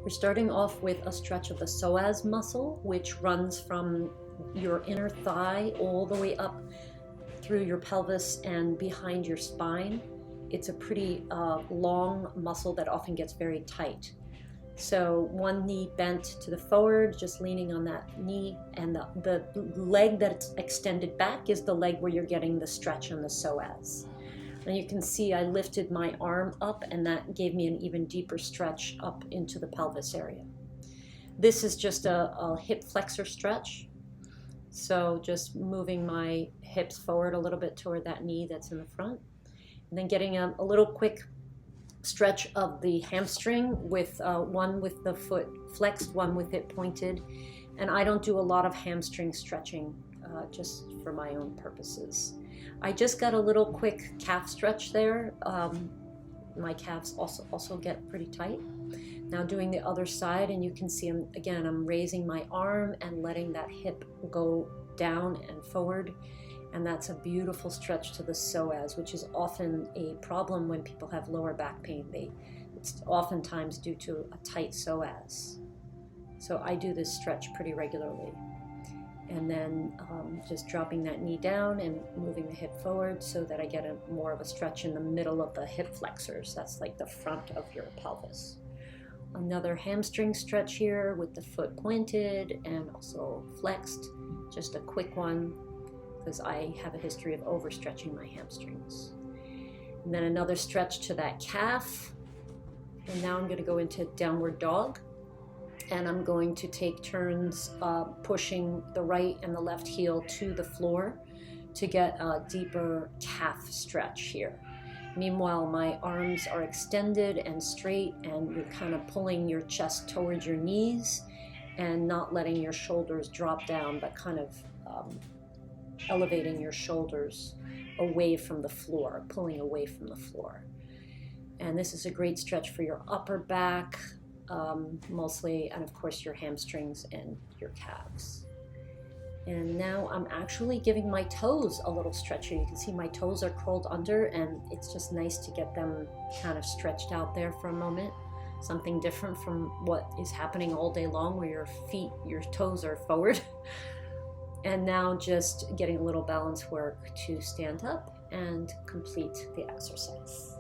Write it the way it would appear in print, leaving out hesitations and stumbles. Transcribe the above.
We're starting off with a stretch of the psoas muscle, which runs from your inner thigh all the way up through your pelvis and behind your spine. It's a pretty long muscle that often gets very tight. So one knee bent to the forward, just leaning on that knee, and the leg that's extended back is the leg where you're getting the stretch on the psoas. And you can see I lifted my arm up, and that gave me an even deeper stretch up into the pelvis area. This is just a hip flexor stretch. So just moving my hips forward a little bit toward that knee that's in the front. And then getting a little quick stretch of the hamstring with one with the foot flexed, one with it pointed. And I don't do a lot of hamstring stretching, just for my own purposes. I just got a little quick calf stretch there. My calves also get pretty tight. Now doing the other side, and you can see I'm raising my arm and letting that hip go down and forward. And that's a beautiful stretch to the psoas, which is often a problem when people have lower back pain. It's oftentimes due to a tight psoas. So I do this stretch pretty regularly. And then just dropping that knee down and moving the hip forward so that I get more of a stretch in the middle of the hip flexors. That's like the front of your pelvis. Another hamstring stretch here with the foot pointed and also flexed. Just a quick one, because I have a history of overstretching my hamstrings. And then another stretch to that calf. And now I'm going to go into downward dog. And I'm going to take turns pushing the right and the left heel to the floor to get a deeper calf stretch here. Meanwhile, my arms are extended and straight, and you're kind of pulling your chest towards your knees and not letting your shoulders drop down, but kind of elevating your shoulders away from the floor, pulling away from the floor. And this is a great stretch for your upper back, mostly, and of course your hamstrings and your calves. And now I'm actually giving my toes a little stretch here. You can see my toes are curled under, and it's just nice to get them kind of stretched out there for a moment. Something different from what is happening all day long where your toes are forward. And now just getting a little balance work to stand up and complete the exercise.